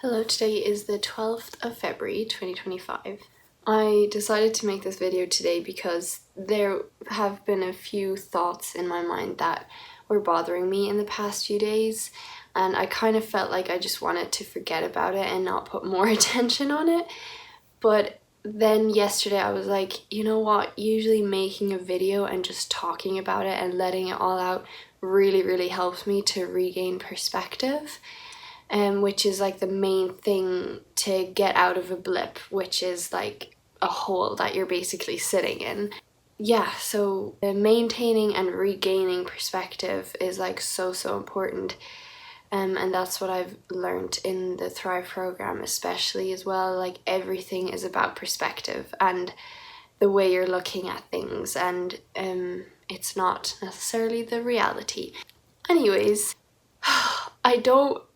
Hello, today is the 12th of February 2025. I decided to make this video today because there have been a few thoughts in my mind that were bothering me in the past few days, and I kind of felt like I just wanted to forget about it and not put more attention on it. But then yesterday I was like, you know what, usually making a video and just talking about it and letting it all out really helps me to regain perspective. Which is like the main thing to get out of a blip, which is like a hole that you're basically sitting in. Yeah, so maintaining and regaining perspective is like so important. And that's what I've learned in the Thrive program, especially as well. Like everything is about perspective and the way you're looking at things, and it's not necessarily the reality. Anyways,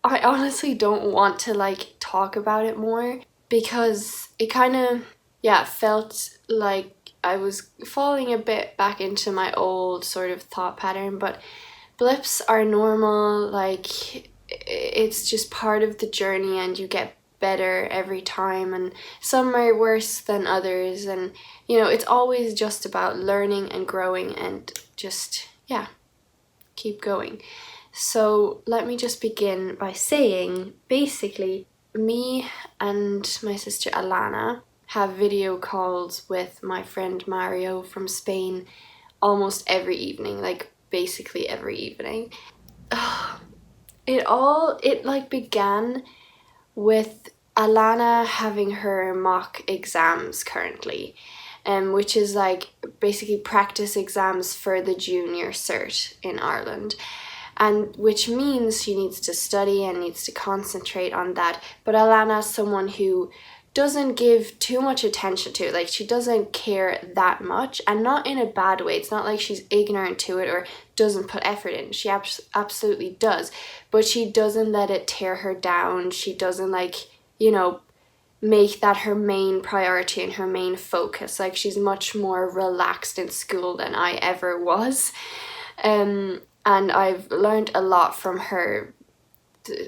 I honestly don't want to like talk about it more because it kind of, felt like I was falling a bit back into my old sort of thought pattern, but blips are normal. Like it's just part of the journey and you get better every time, and some are worse than others, and it's always just about learning and growing and just keep going. So let me just begin by saying, basically, me and my sister Alana have video calls with my friend Mario from Spain almost every evening, like basically every evening. It began with Alana having her mock exams currently, which is like basically practice exams for the junior cert in Ireland. And which means she needs to study and needs to concentrate on that. But Alana's someone who doesn't give too much attention to it. Like she doesn't care that much, and not in a bad way. It's not like she's ignorant to it or doesn't put effort in. She absolutely does, but she doesn't let it tear her down. She doesn't make that her main priority and her main focus. Like she's much more relaxed in school than I ever was. And I've learned a lot from her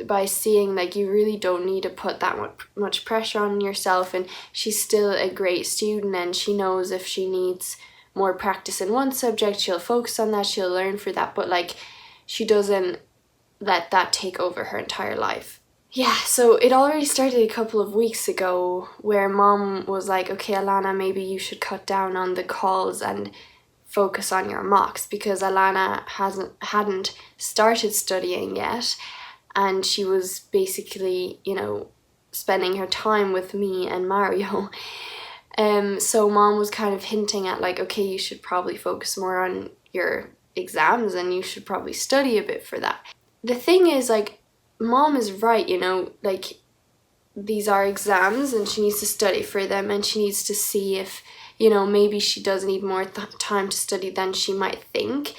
by seeing like you really don't need to put that much pressure on yourself, and she's still a great student, and she knows if she needs more practice in one subject, she'll focus on that, she'll learn for that, but like she doesn't let that take over her entire life. Yeah, so it already started a couple of weeks ago where mom was like, okay, Alana, maybe you should cut down on the calls and focus on your mocks, because Alana hadn't started studying yet, and she was basically, spending her time with me and Mario. So mom was kind of hinting at like, okay, you should probably focus more on your exams and you should probably study a bit for that. The thing is, like, mom is right, like these are exams and she needs to study for them, and she needs to see if maybe she does need more time to study than she might think.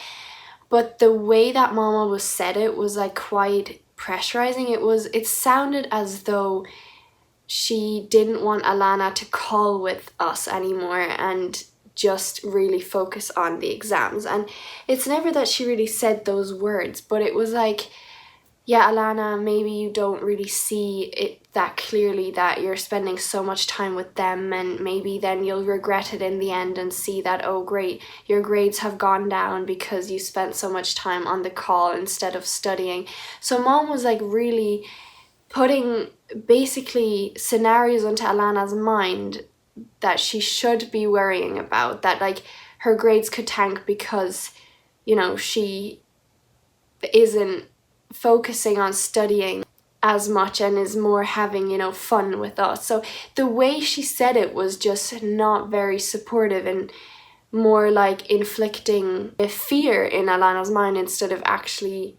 But the way that mama was said it was like quite pressurizing. It sounded as though she didn't want Alana to call with us anymore and just really focus on the exams. And it's never that she really said those words, but it was like, yeah, Alana, maybe you don't really see it that clearly that you're spending so much time with them, and maybe then you'll regret it in the end and see that, oh great, your grades have gone down because you spent so much time on the call instead of studying. So mom was like really putting basically scenarios into Alana's mind that she should be worrying about, that like her grades could tank because she isn't focusing on studying as much and is more having fun with us. So the way she said it was just not very supportive, and more like inflicting a fear in Alana's mind instead of actually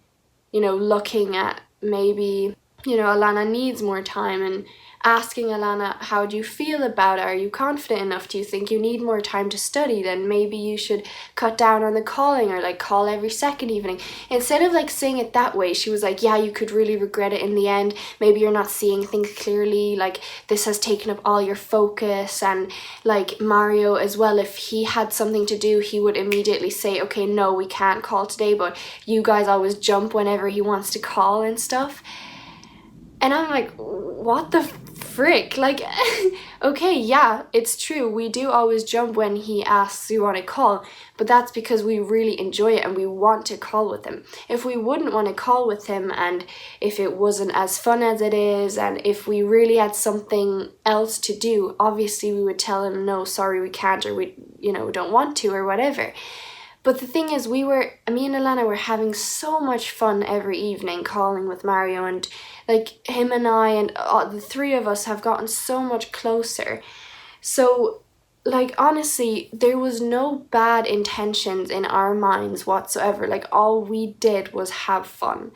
looking at maybe Alana needs more time, and asking Alana, how do you feel about it? Are you confident enough? Do you think you need more time to study? Then maybe you should cut down on the calling, or like call every second evening. Instead of like saying it that way, she was like, yeah, you could really regret it in the end. Maybe you're not seeing things clearly. Like this has taken up all your focus. And like Mario as well, if he had something to do, he would immediately say, okay, no, we can't call today, but you guys always jump whenever he wants to call and stuff. And I'm like, what the frick? Like, okay, yeah, it's true. We do always jump when he asks you want to call, but that's because we really enjoy it and we want to call with him. If we wouldn't want to call with him, and if it wasn't as fun as it is, and if we really had something else to do, obviously we would tell him, no, sorry, we can't, or we, don't want to, or whatever. But the thing is, me and Alana were having so much fun every evening calling with Mario, and like him and I and the three of us have gotten so much closer. So, like, honestly, there was no bad intentions in our minds whatsoever. Like, all we did was have fun.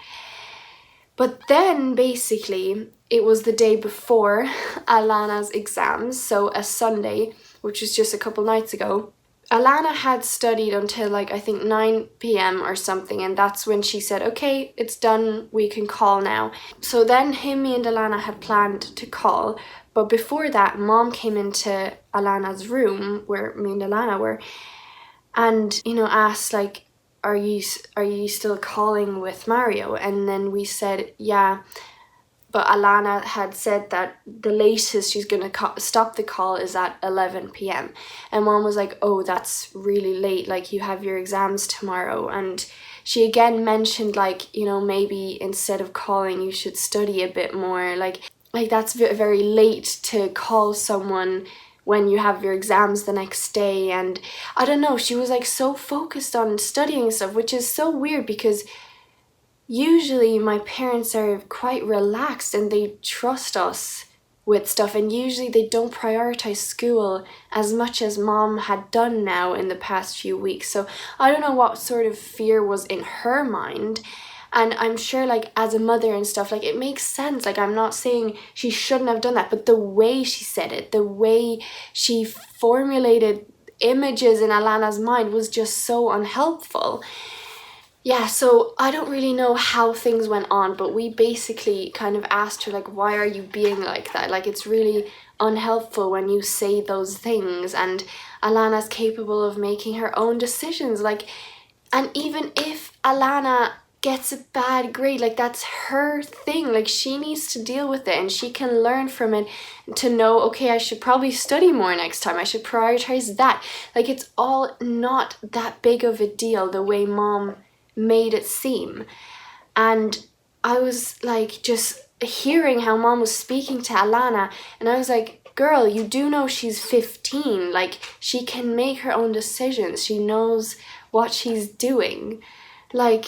But then, basically, it was the day before Alana's exams, so a Sunday, which was just a couple nights ago. Alana had studied until like I think 9 p.m. or something, and that's when she said, okay, it's done, we can call now. So then me and Alana had planned to call, but before that, Mom came into Alana's room where me and Alana were, and asked like, are you still calling with Mario? And then we said, yeah. But Alana had said that the latest she's going to stop the call is at 11 p.m. And Mom was like, oh, that's really late. Like, you have your exams tomorrow. And she again mentioned, like, maybe instead of calling, you should study a bit more. Like that's very late to call someone when you have your exams the next day. And I don't know, she was like so focused on studying stuff, which is so weird because usually my parents are quite relaxed and they trust us with stuff, and usually they don't prioritize school as much as Mom had done now in the past few weeks. So I don't know what sort of fear was in her mind. And I'm sure, like, as a mother and stuff, like, it makes sense. Like, I'm not saying she shouldn't have done that, but the way she said it, the way she formulated images in Alana's mind was just so unhelpful. Yeah, so I don't really know how things went on, but we basically kind of asked her, like, why are you being like that? Like, it's really unhelpful when you say those things, and Alana's capable of making her own decisions. Like, and even if Alana gets a bad grade, like, that's her thing. Like, she needs to deal with it, and she can learn from it to know, okay, I should probably study more next time. I should prioritize that. Like, it's all not that big of a deal the way Mom made it seem. And I was like just hearing how Mom was speaking to Alana, and I was like, girl, you do know she's 15. Like, she can make her own decisions. She knows what she's doing. Like,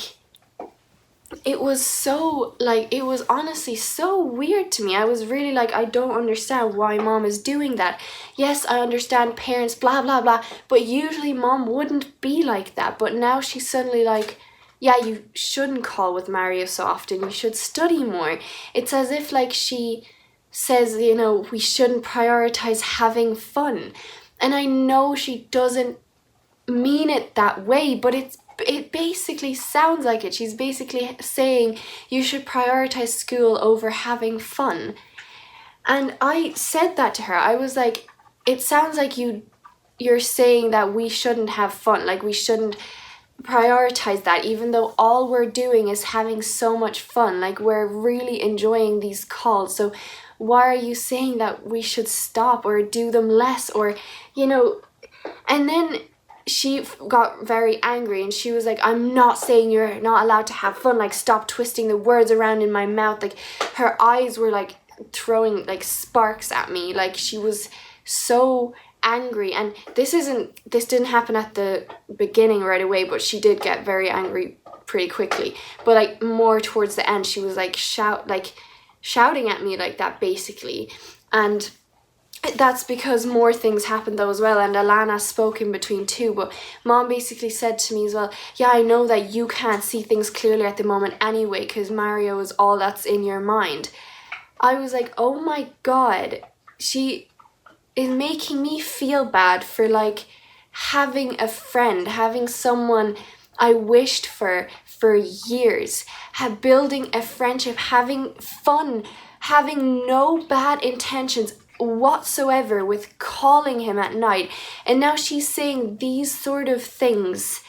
it was so, like, it was honestly so weird to me. I was really like, I don't understand why Mom is doing that. Yes, I understand parents, blah, blah, blah, but usually Mom wouldn't be like that. But now she's suddenly like, yeah, you shouldn't call with Mario so often. You should study more. It's as if, like, she says, we shouldn't prioritize having fun. And I know she doesn't mean it that way, but it basically sounds like it. She's basically saying you should prioritize school over having fun. And I said that to her. I was like, it sounds like you're saying that we shouldn't have fun. Like, we shouldn't prioritize that, even though all we're doing is having so much fun. Like, we're really enjoying these calls. So why are you saying that we should stop or do them less, or and then she got very angry and she was like, I'm not saying you're not allowed to have fun. Like, stop twisting the words around in my mouth. Like, her eyes were like throwing like sparks at me. Like, she was so angry. And this didn't happen at the beginning right away, but she did get very angry pretty quickly. But like more towards the end, she was like shouting at me like that, basically. And that's because more things happened though as well, and Alana spoke in between too. But Mom basically said to me as well, yeah, I know that you can't see things clearly at the moment anyway, because Mario is all that's in your mind. I was like, oh my god, she is making me feel bad for like having a friend, having someone I wished for years, building a friendship, having fun, having no bad intentions whatsoever with calling him at night. And now she's saying these sort of things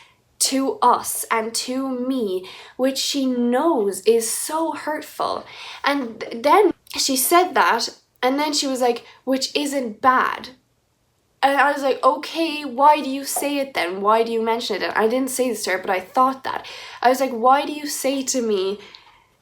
to us and to me, which she knows is so hurtful. And then she said that, and then she was like, which isn't bad. And I was like, okay, why do you say it then? Why do you mention it? And I didn't say this to her, but I thought that. I was like, why do you say to me,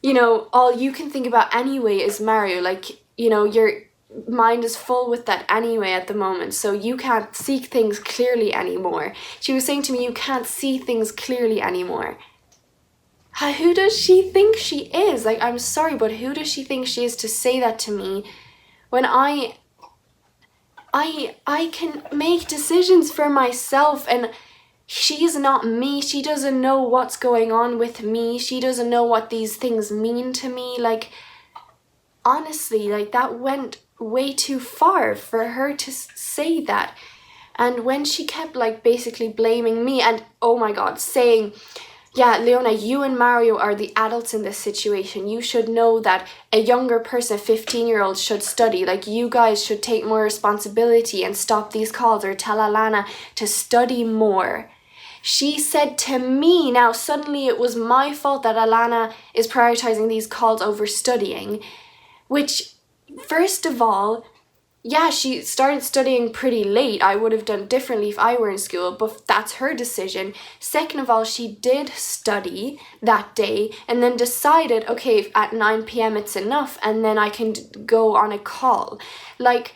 you know, all you can think about anyway is Mario? Like, you know, your mind is full with that anyway at the moment, so you can't see things clearly anymore. She was saying to me, you can't see things clearly anymore. Who does she think she is? Like, I'm sorry, but who does she think she is to say that to me when I can make decisions for myself, and she's not me. She doesn't know what's going on with me. She doesn't know what these things mean to me. Like, honestly, like, that went way too far for her to say that. And when she kept, like, basically blaming me and, oh my God, saying, yeah, Leona, you and Mario are the adults in this situation. You should know that a younger person, a 15-year-old, should study. Like, you guys should take more responsibility and stop these calls, or tell Alana to study more. She said to me, now suddenly it was my fault that Alana is prioritizing these calls over studying, which, first of all, yeah, she started studying pretty late. I would have done differently if I were in school, but that's her decision. Second of all, she did study that day and then decided, okay, at 9 p.m. it's enough, and then I can go on a call. Like,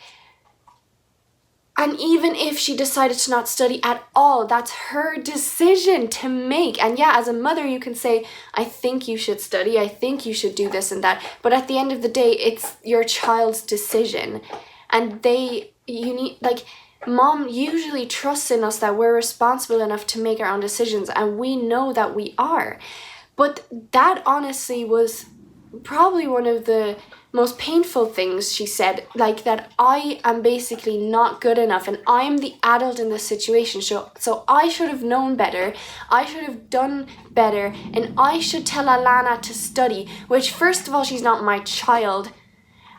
and even if she decided to not study at all, that's her decision to make. And yeah, as a mother, you can say, I think you should study, I think you should do this and that. But at the end of the day, it's your child's decision. And mom usually trusts in us that we're responsible enough to make our own decisions, and we know that we are. But that honestly was probably one of the most painful things she said, like, that I am basically not good enough and I'm the adult in this situation, so I should have known better, I should have done better, and I should tell Alana to study, which, first of all, she's not my child,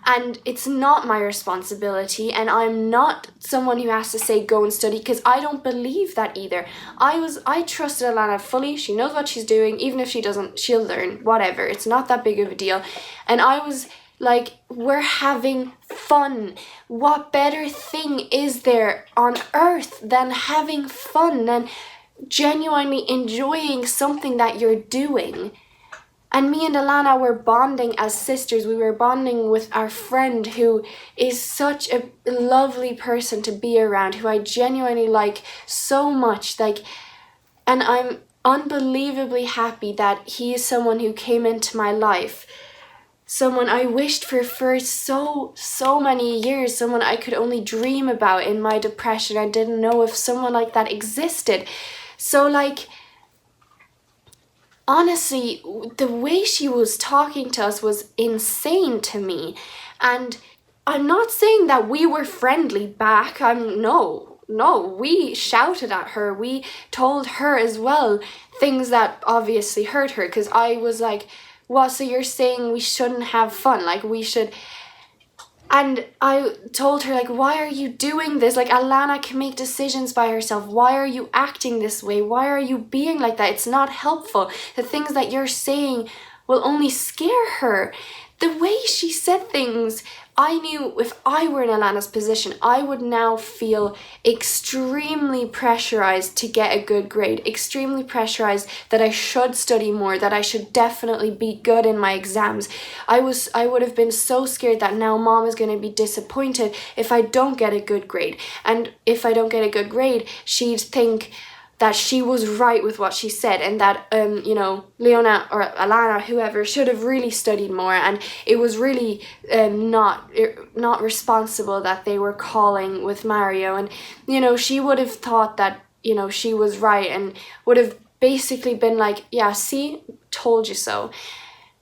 and it's not my responsibility, and I'm not someone who has to say go and study, because I don't believe that either. I trusted Alana fully. She knows what she's doing. Even if she doesn't, she'll learn, whatever. It's not that big of a deal. And I was like, we're having fun. What better thing is there on earth than having fun, than genuinely enjoying something that you're doing? And me and Alana were bonding as sisters. We were bonding with our friend, who is such a lovely person to be around, who I genuinely like so much. Like, and I'm unbelievably happy that he is someone who came into my life. Someone I wished for so many years. Someone I could only dream about in my depression. I didn't know if someone like that existed. So, like, honestly, the way she was talking to us was insane to me. And I'm not saying that we were friendly back. No, we shouted at her. We told her as well things that obviously hurt her, because I was like, what, so you're saying we shouldn't have fun? Like, we should... And I told her, like, why are you doing this? Like, Alana can make decisions by herself. Why are you acting this way? Why are you being like that? It's not helpful. The things that you're saying will only scare her. The way she said things, I knew if I were in Alana's position, I would now feel extremely pressurized to get a good grade, extremely pressurized that I should study more, that I should definitely be good in my exams. I would have been so scared that now mom is going to be disappointed if I don't get a good grade. And if I don't get a good grade, she'd think that she was right with what she said, and that, Leona or Alana, whoever, should have really studied more, and it was really not responsible that they were calling with Mario. And, she would have thought that, she was right, and would have basically been like, yeah, see, told you so.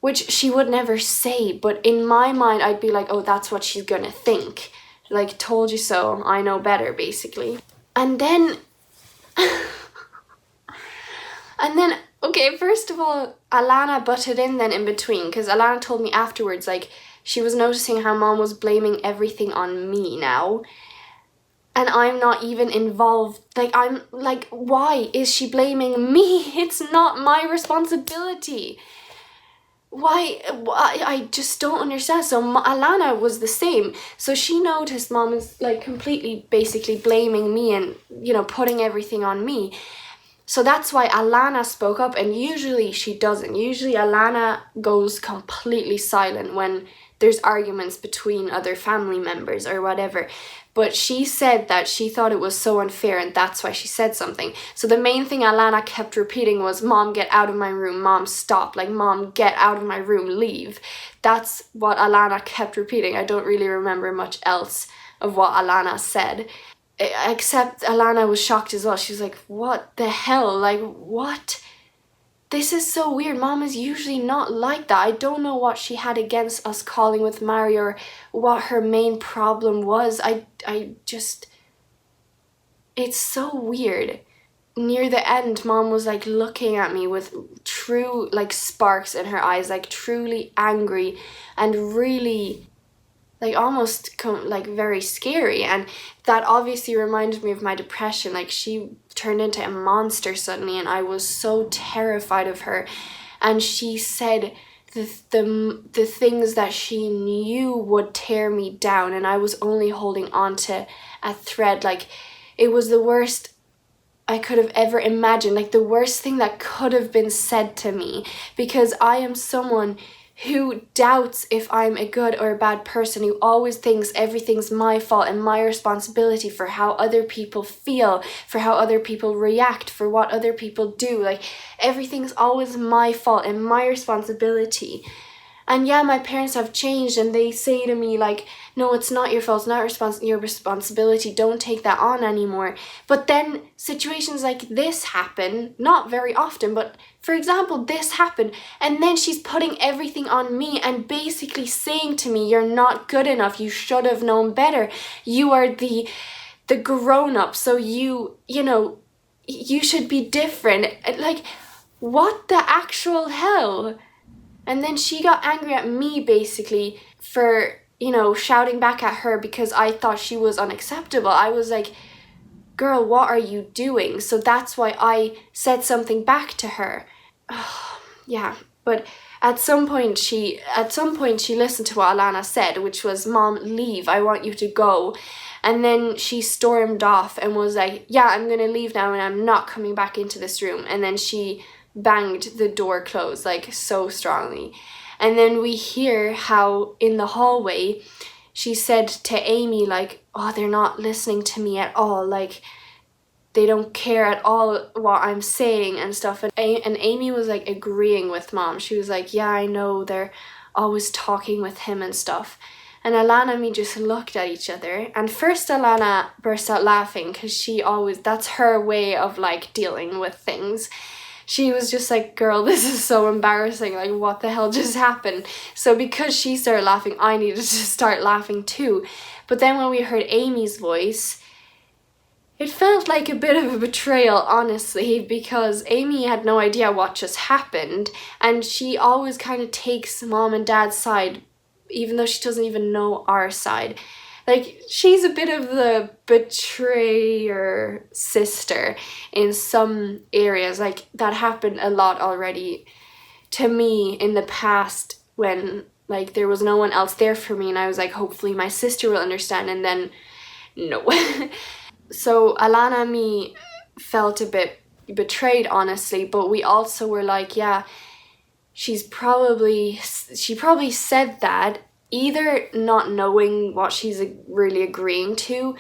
Which she would never say, but in my mind, I'd be like, oh, that's what she's gonna think. Like, told you so, I know better, basically. And then... okay, first of all, Alana butted in then in between, because Alana told me afterwards, like, she was noticing how mom was blaming everything on me now. and I'm not even involved. Like, I'm like, why is she blaming me? It's not my responsibility. Why I just don't understand. So Alana was the same. So she noticed mom is like completely basically blaming me and, you know, putting everything on me. So that's why Alana spoke up, and usually she doesn't. Usually Alana goes completely silent when there's arguments between other family members or whatever. But she said that she thought it was so unfair, and that's why she said something. So the main thing Alana kept repeating was, Mom, get out of my room. Mom, stop. Like, Mom, get out of my room. Leave. That's what Alana kept repeating. I don't really remember much else of what Alana said. Except Alana was shocked as well. She was like, what the hell? Like, what? This is so weird. Mom is usually not like that. I don't know what she had against us calling with Mary or what her main problem was. I just... It's so weird. Near the end, Mom was like looking at me with true like sparks in her eyes, like truly angry and really like almost like very scary. And that obviously reminded me of my depression. Like, she turned into a monster suddenly, and I was so terrified of her. And she said the things that she knew would tear me down, and I was only holding on to a thread. Like, it was the worst I could have ever imagined, like the worst thing that could have been said to me, because I am someone who doubts if I'm a good or a bad person, who always thinks everything's my fault and my responsibility for how other people feel, for how other people react, for what other people do. Like, everything's always my fault and my responsibility. And yeah, my parents have changed, and they say to me, like, no, it's not your fault, it's not your responsibility, don't take that on anymore. But then situations like this happen, not very often, but for example, this happened, and then she's putting everything on me and basically saying to me, you're not good enough, you should have known better, you are the grown-up, so you know, you should be different. Like, what the actual hell? And then she got angry at me basically for, you know, shouting back at her because I thought she was unacceptable. I was like, girl, what are you doing? So that's why I said something back to her. Yeah, but at some point she listened to what Alana said, which was, Mom, leave, I want you to go. And then she stormed off and was like, yeah, I'm gonna leave now and I'm not coming back into this room. And then she banged the door closed like so strongly. And then we hear how in the hallway she said to Amy, like, oh, they're not listening to me at all, like they don't care at all what I'm saying and stuff. And Amy was like agreeing with Mom. She was like, yeah, I know, they're always talking with him and stuff. And Alana and me just looked at each other, and first Alana burst out laughing because that's her way of like dealing with things. She was just like, girl, this is so embarrassing, like what the hell just happened? So because she started laughing, I needed to start laughing too. But then when we heard Amy's voice, it felt like a bit of a betrayal, honestly, because Amy had no idea what just happened, and she always kind of takes Mom and Dad's side, even though she doesn't even know our side. Like, she's a bit of the betrayer sister in some areas. Like, that happened a lot already to me in the past when, like, there was no one else there for me, and I was like, hopefully my sister will understand, and then, no. So Alana and me felt a bit betrayed, honestly, but we also were like, yeah, she probably said that either not knowing what she's really agreeing to,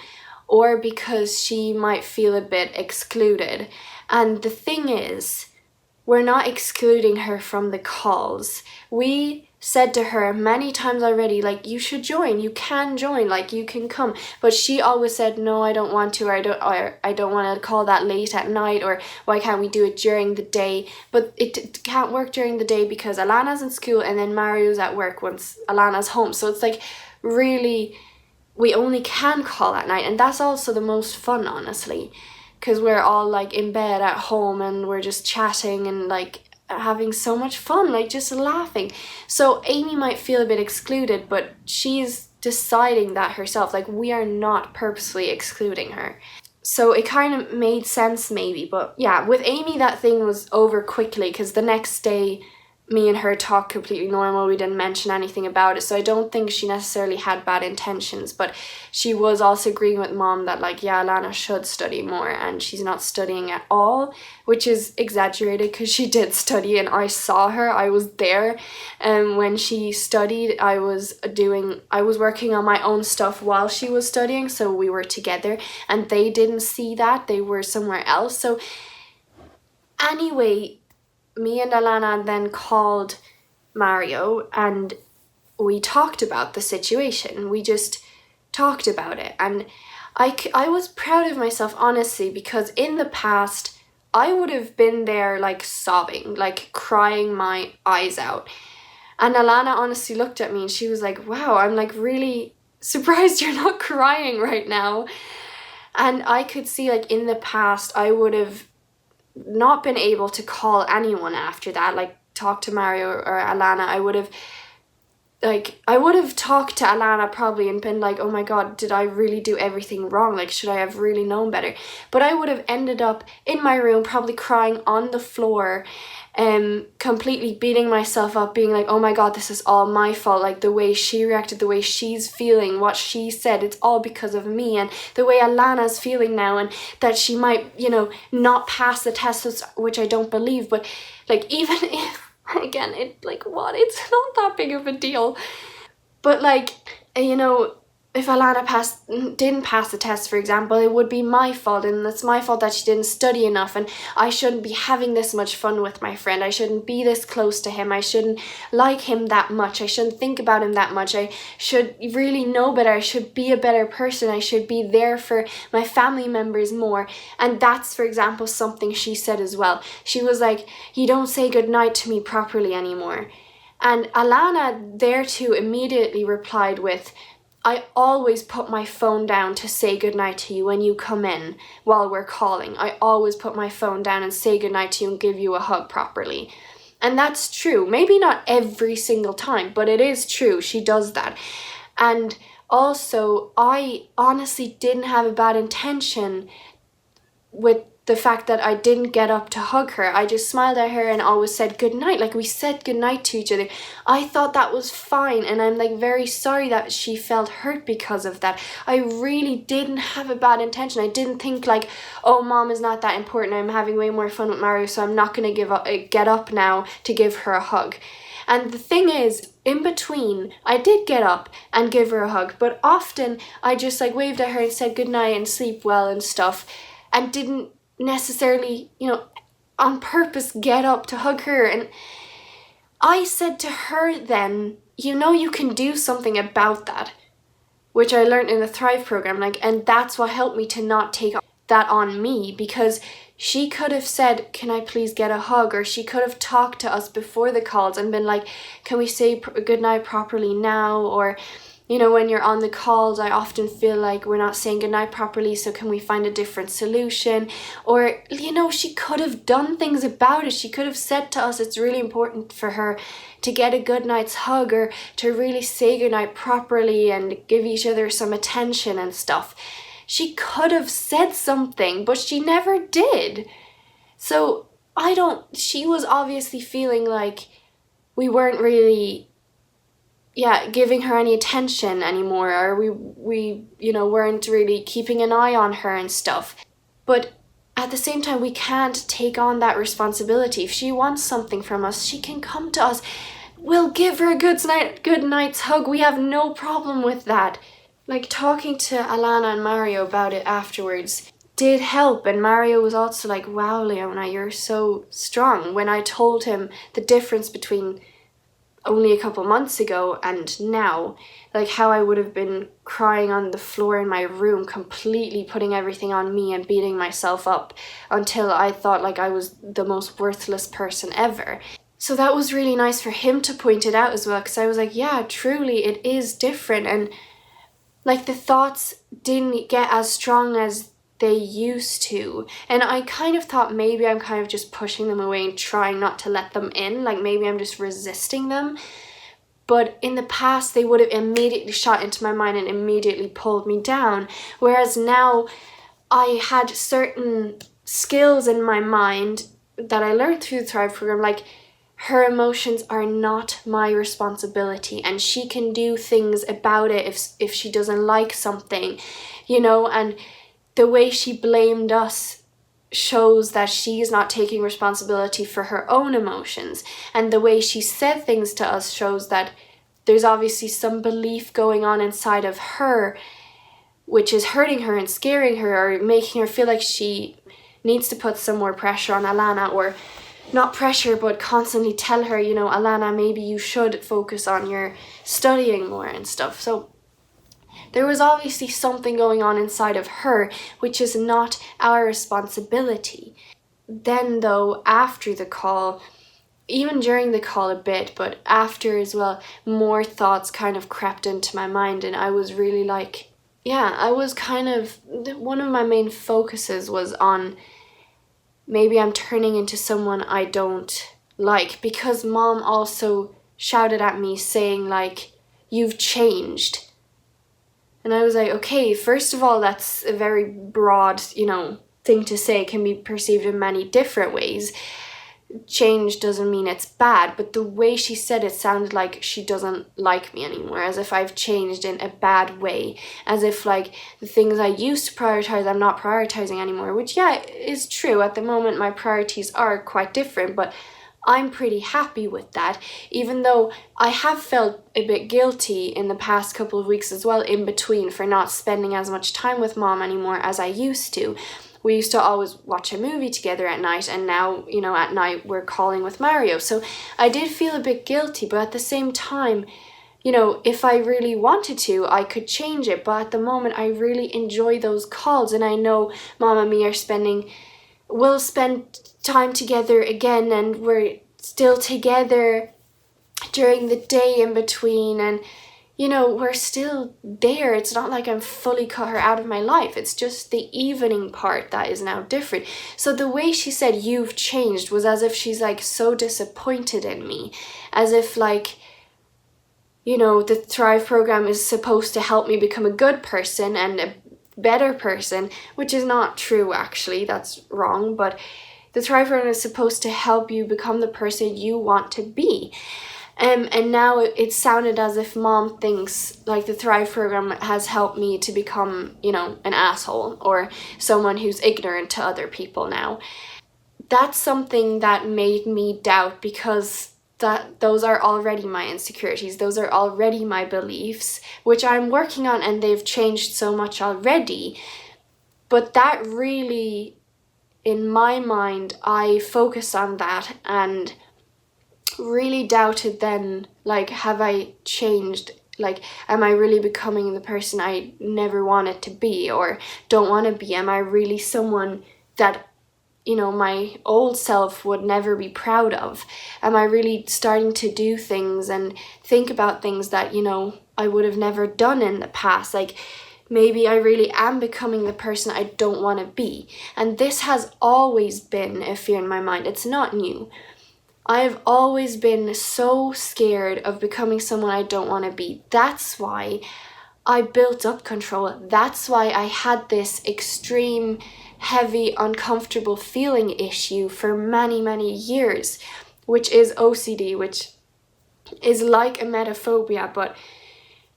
or because she might feel a bit excluded. And the thing is, we're not excluding her from the calls. We said to her many times already, like, you should join, you can join, like, you can come. But she always said, no, I don't want to, or I don't want to call that late at night, or why can't we do it during the day? But it can't work during the day because Alana's in school and then Mario's at work once Alana's home. So it's like, really, we only can call at night, and that's also the most fun, honestly, because we're all like in bed at home and we're just chatting and like having so much fun, like just laughing. So Amy might feel a bit excluded, but she's deciding that herself. Like, we are not purposely excluding her. So it kind of made sense maybe. But yeah, with Amy, that thing was over quickly because the next day me and her talked completely normal. We didn't mention anything about it. So I don't think she necessarily had bad intentions, but she was also agreeing with Mom that, like, yeah, Alana should study more, and she's not studying at all, which is exaggerated because she did study and I saw her. I was there, and when she studied, I was working on my own stuff while she was studying, so we were together, and they didn't see that. They were somewhere else. So anyway, me and Alana then called Mario and we talked about the situation. We just talked about it. And I was proud of myself, honestly, because in the past, I would have been there, like, sobbing, like, crying my eyes out. And Alana honestly looked at me and she was like, wow, I'm, like, really surprised you're not crying right now. And I could see, like, in the past, I would have not been able to call anyone after that, like talk to Mario or Alana. I would have talked to Alana probably and been like, oh my god, did I really do everything wrong? Like, should I have really known better? But I would have ended up in my room probably crying on the floor, completely beating myself up, being like, oh my god, this is all my fault. Like, the way she reacted, the way she's feeling, what she said, it's all because of me. And the way Alana's feeling now, and that she might, not pass the test, which I don't believe. But, like, even if, again, it's not that big of a deal. But, like, if Alana didn't pass the test, for example, it would be my fault, and it's my fault that she didn't study enough, and I shouldn't be having this much fun with my friend. I shouldn't be this close to him. I shouldn't like him that much. I shouldn't think about him that much. I should really know better. I should be a better person. I should be there for my family members more. And that's, for example, something she said as well. She was like, you don't say goodnight to me properly anymore. And Alana there too immediately replied with, I always put my phone down to say goodnight to you when you come in while we're calling. I always put my phone down and say goodnight to you and give you a hug properly. And that's true. Maybe not every single time, but it is true. She does that. And also, I honestly didn't have a bad intention with the fact that I didn't get up to hug her. I just smiled at her and always said goodnight. Like, we said goodnight to each other. I thought that was fine, and I'm, like, very sorry that she felt hurt because of that. I really didn't have a bad intention. I didn't think, like, oh, Mom is not that important. I'm having way more fun with Mario, so I'm not going to get up now to give her a hug. And the thing is, in between, I did get up and give her a hug, but often I just, like, waved at her and said goodnight and sleep well and stuff, and didn't necessarily, on purpose get up to hug her. And I said to her then, you can do something about that, which I learned in the Thrive program, and that's what helped me to not take that on me, because she could have said, can I please get a hug? Or she could have talked to us before the calls and been like, can we say goodnight properly now? Or, when you're on the calls, I often feel like we're not saying goodnight properly, so can we find a different solution? Or, she could have done things about it. She could have said to us it's really important for her to get a good night's hug, or to really say goodnight properly and give each other some attention and stuff. She could have said something, but she never did. So, she was obviously feeling like we weren't really giving her any attention anymore, or we weren't really keeping an eye on her and stuff. But at the same time, we can't take on that responsibility. If she wants something from us, she can come to us. We'll give her a good night's hug. We have no problem with that. Like, talking to Alana and Mario about it afterwards did help, and Mario was also like, wow, Leona, you're so strong. When I told him the difference between only a couple months ago and now, like how I would have been crying on the floor in my room, completely putting everything on me and beating myself up until I thought like I was the most worthless person ever. So that was really nice for him to point it out as well, because I was like, yeah, truly it is different, and like the thoughts didn't get as strong as they used to. And I kind of thought maybe I'm kind of just pushing them away and trying not to let them in, like maybe I'm just resisting them. but in the past they would have immediately shot into my mind and immediately pulled me down. Whereas now I had certain skills in my mind that I learned through the Thrive program, like her emotions are not my responsibility and she can do things about it if she doesn't like something, and the way she blamed us shows that she's not taking responsibility for her own emotions, and the way she said things to us shows that there's obviously some belief going on inside of her which is hurting her and scaring her or making her feel like she needs to put some more pressure on Alana, or not pressure but constantly tell her, Alana, maybe you should focus on your studying more and stuff. So there was obviously something going on inside of her which is not our responsibility. Then though, after the call, even during the call a bit, but after as well, more thoughts kind of crept into my mind, and I was really like, I was kind of, one of my main focuses was on maybe I'm turning into someone I don't like, because Mom also shouted at me saying like, you've changed. And I was like, okay, first of all, that's a very broad, thing to say. It can be perceived in many different ways. Change doesn't mean it's bad, but the way she said it sounded like she doesn't like me anymore, as if I've changed in a bad way, as if like the things I used to prioritize I'm not prioritizing anymore, which is true. At the moment my priorities are quite different, but I'm pretty happy with that, even though I have felt a bit guilty in the past couple of weeks as well, in between, for not spending as much time with Mom anymore as I used to. We used to always watch a movie together at night, and now, at night we're calling with Mario. So I did feel a bit guilty, but at the same time, if I really wanted to, I could change it. But at the moment, I really enjoy those calls, and I know Mom and me will spend time together again, and we're still together during the day in between, and we're still there. It's not like I'm fully cut her out of my life. It's just the evening part that is now different. So the way she said you've changed was as if she's like so disappointed in me, as if like, the Thrive program is supposed to help me become a good person and a better person, which is not true actually. That's wrong. But the Thrive program is supposed to help you become the person you want to be. And now it sounded as if Mom thinks like the Thrive program has helped me to become, an asshole or someone who's ignorant to other people now. That's something that made me doubt, because those are already my insecurities. Those are already my beliefs, which I'm working on, and they've changed so much already. But that really, in my mind, I focused on that and really doubted then, like, have I changed? Like, am I really becoming the person I never wanted to be or don't want to be? Am I really someone that, my old self would never be proud of? Am I really starting to do things and think about things that, I would have never done in the past? Like, maybe I really am becoming the person I don't want to be. And this has always been a fear in my mind. It's not new. I've always been so scared of becoming someone I don't want to be. That's why I built up control. That's why I had this extreme, heavy, uncomfortable feeling issue for many, many years, which is OCD, which is like emetophobia, but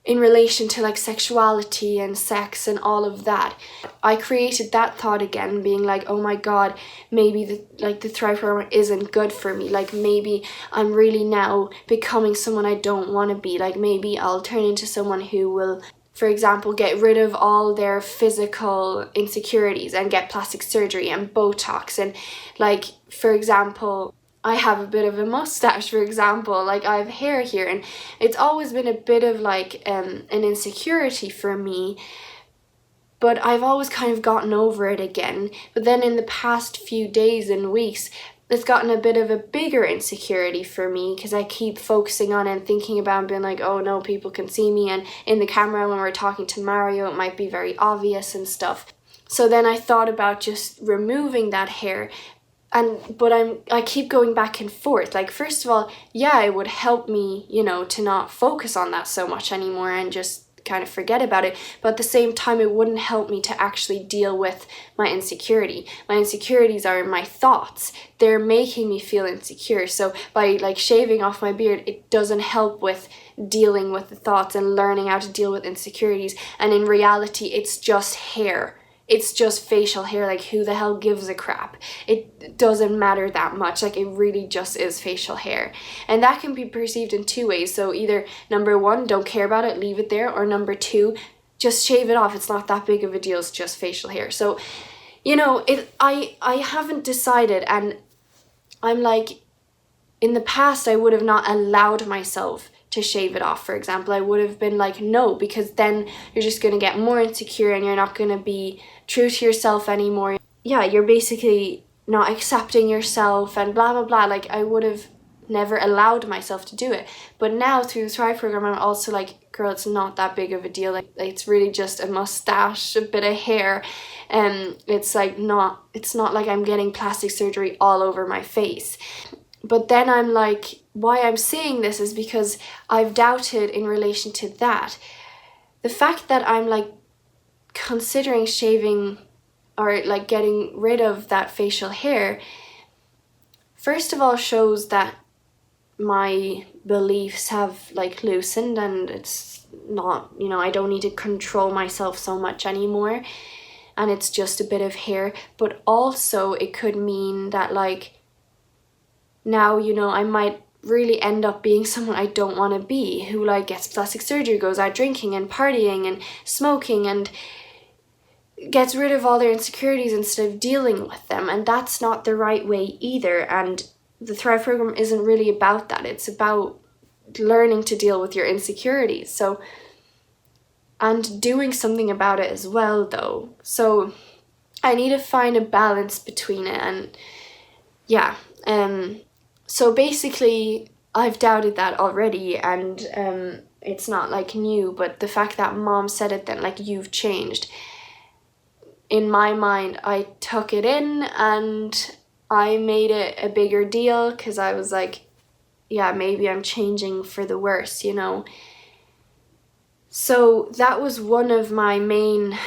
in relation to like sexuality and sex and all of that. I created that thought again, being like, oh my god, maybe the Thrive program isn't good for me. Like, maybe I'm really now becoming someone I don't want to be. Like, maybe I'll turn into someone who will, for example, get rid of all their physical insecurities and get plastic surgery and Botox. And like, for example, I have a bit of a mustache, for example, like I have hair here, and it's always been a bit of like an insecurity for me, but I've always kind of gotten over it again. But then in the past few days and weeks, it's gotten a bit of a bigger insecurity for me, because I keep focusing on it and thinking about it, being like, oh no, people can see me, and in the camera when we're talking to Mario it might be very obvious and stuff. So then I thought about just removing that hair. but I keep going back and forth. Like, first of all, yeah, it would help me, to not focus on that so much anymore and just kind of forget about it. But at the same time, it wouldn't help me to actually deal with my insecurity. My insecurities are my thoughts. They're making me feel insecure. So by like shaving off my beard, it doesn't help with dealing with the thoughts and learning how to deal with insecurities. And in reality, it's just hair. It's just facial hair. Like, who the hell gives a crap? It doesn't matter that much. Like, it really just is facial hair. And that can be perceived in two ways. So either, number one, don't care about it, leave it there. Or number two, just shave it off. It's not that big of a deal. It's just facial hair. So, I haven't decided. And I'm like, in the past, I would have not allowed myself to shave it off, for example. I would have been like, no, because then you're just going to get more insecure and you're not going to be true to yourself anymore. Yeah, you're basically not accepting yourself and blah, blah, blah. Like, I would have never allowed myself to do it. But now through the Thrive program, I'm also like, girl, it's not that big of a deal. Like it's really just a mustache, a bit of hair. It's not like I'm getting plastic surgery all over my face. But then I'm like, why I'm saying this is because I've doubted in relation to that. The fact that I'm like considering shaving or like getting rid of that facial hair, first of all, shows that my beliefs have like loosened and it's not, I don't need to control myself so much anymore. And it's just a bit of hair. But also it could mean that like, now, I might really end up being someone I don't want to be, who like gets plastic surgery, goes out drinking and partying and smoking and gets rid of all their insecurities instead of dealing with them. And that's not the right way either. And the Thrive program isn't really about that. It's about learning to deal with your insecurities. So, and doing something about it as well, though. So I need to find a balance between it. And yeah, so basically, I've doubted that already, and it's not like new, but the fact that mom said it then, like, you've changed. In my mind, I took it in and I made it a bigger deal because I was like, yeah, maybe I'm changing for the worse, So that was one of my main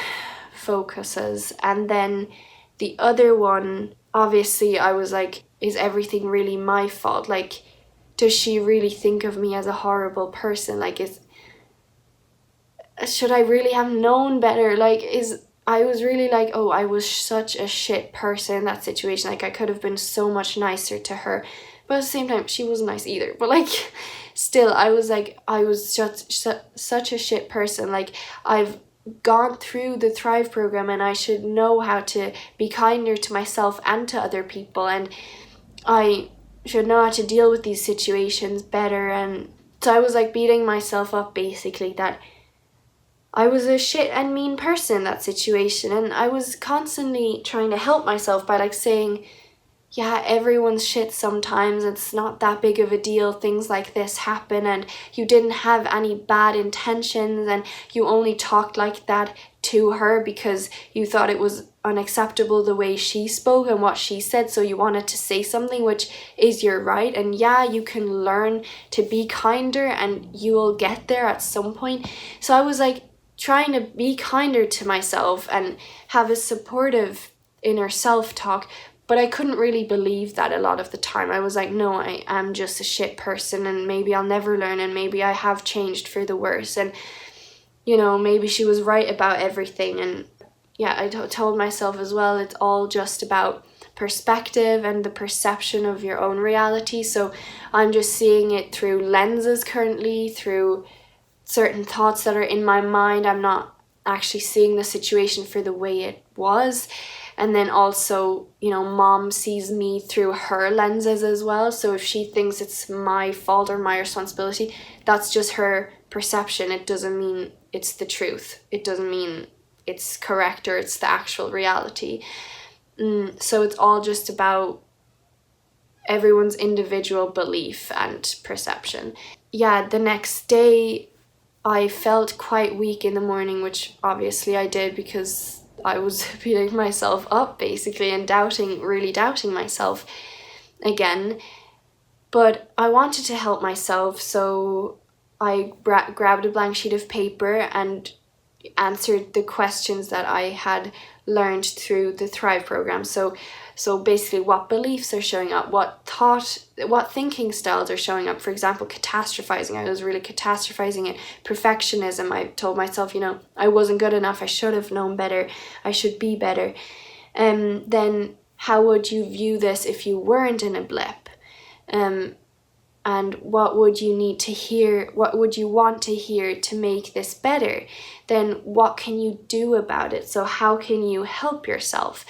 focuses. And then the other one, obviously, I was like, is everything really my fault? Like, does she really think of me as a horrible person? Like, should I really have known better? Like, I was really like, oh, I was such a shit person in that situation. Like, I could have been so much nicer to her. But at the same time, she wasn't nice either. But like, still, I was like, I was such a shit person. Like, I've gone through the Thrive program and I should know how to be kinder to myself and to other people, and I should know how to deal with these situations better. And so I was like beating myself up basically that I was a shit and mean person in that situation, and I was constantly trying to help myself by like saying, yeah, everyone's shit sometimes, it's not that big of a deal, things like this happen, and you didn't have any bad intentions, and you only talked like that to her because you thought it was unacceptable the way she spoke and what she said, so you wanted to say something, which is your right. And yeah, you can learn to be kinder and you will get there at some point. So I was like trying to be kinder to myself and have a supportive inner self-talk, but I couldn't really believe that a lot of the time. I was like, no, I am just a shit person and maybe I'll never learn and maybe I have changed for the worse, and maybe she was right about everything. And yeah, I told myself as well, it's all just about perspective and the perception of your own reality. So I'm just seeing it through lenses currently, through certain thoughts that are in my mind. I'm not actually seeing the situation for the way it was. And then also, mom sees me through her lenses as well. So if she thinks it's my fault or my responsibility, that's just her perception. It doesn't mean it's the truth. It doesn't mean it's correct or it's the actual reality. So it's all just about everyone's individual belief and perception. Yeah, the next day I felt quite weak in the morning, which obviously I did because I was beating myself up basically and really doubting myself again. But I wanted to help myself, so I grabbed a blank sheet of paper and answered the questions that I had learned through the Thrive program. So basically, what beliefs are showing up, what thinking styles are showing up. For example, catastrophizing. I was really catastrophizing it. Perfectionism. I told myself, I wasn't good enough. I should have known better. I should be better. Then how would you view this if you weren't in a blip? And what would you need to hear? What would you want to hear to make this better? Then what can you do about it? So how can you help yourself?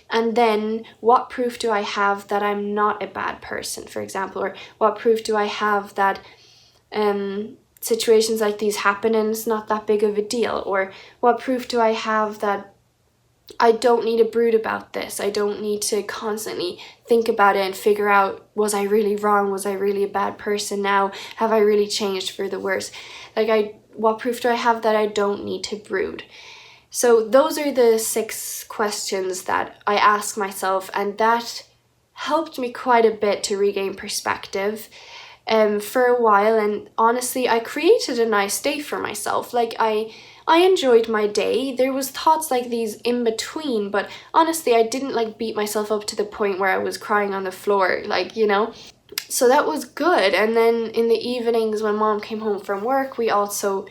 And then what proof do I have that I'm not a bad person, for example? Or what proof do I have that situations like these happen and it's not that big of a deal? Or what proof do I have that I don't need to brood about this? I don't need to constantly think about it and figure out, was I really wrong? Was I really a bad person now? Have I really changed for the worse? What proof do I have that I don't need to brood? So those are the 6 questions that I ask myself, and that helped me quite a bit to regain perspective for a while. And honestly, I created a nice day for myself. I enjoyed my day. There was thoughts like these in between, but honestly, I didn't beat myself up to the point where I was crying on the floor, So that was good. And then in the evenings when Mom came home from work, we also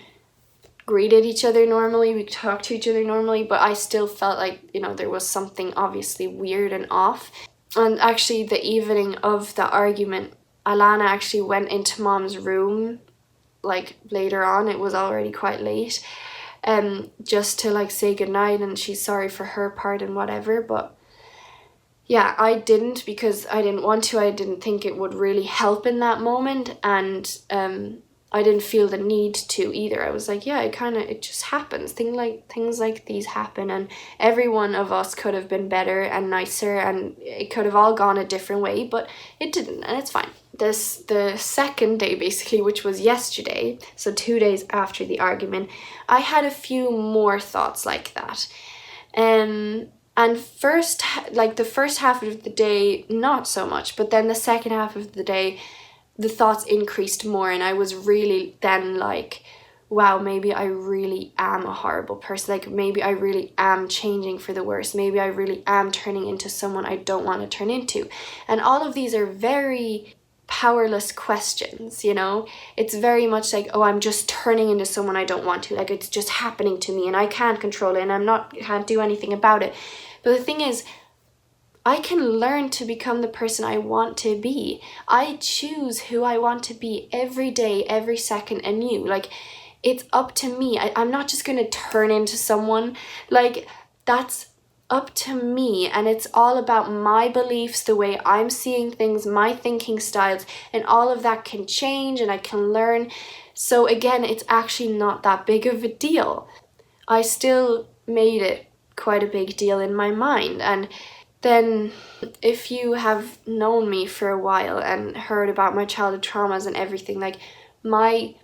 greeted each other normally, we talked to each other normally, but I still felt like, there was something obviously weird and off. And actually the evening of the argument, Alana actually went into Mom's room, later on, it was already quite late, just to say goodnight, and she's sorry for her part and whatever. But yeah, I didn't, because I didn't want to. I didn't think it would really help in that moment, and I didn't feel the need to either. I was like, yeah, it just happens. Things like these happen, and every one of us could have been better and nicer, and it could have all gone a different way, but it didn't, and it's fine. The second day, basically, which was yesterday, so 2 days after the argument, I had a few more thoughts like that. And first, the first half of the day, not so much, but then the second half of the day, the thoughts increased more, and I was really then wow, maybe I really am a horrible person. Maybe I really am changing for the worse. Maybe I really am turning into someone I don't want to turn into. And all of these are very powerless questions, It's very much oh, I'm just turning into someone I don't want to. It's just happening to me, and I can't control it, and can't do anything about it. But the thing is, I can learn to become the person I want to be. I choose who I want to be every day, every second anew. It's up to me. I'm not just going to turn into someone. That's up to me, and it's all about my beliefs, the way I'm seeing things, my thinking styles, and all of that can change, and I can learn. So again, it's actually not that big of a deal. I still made it quite a big deal in my mind. And then if you have known me for a while and heard about my childhood traumas and everything, my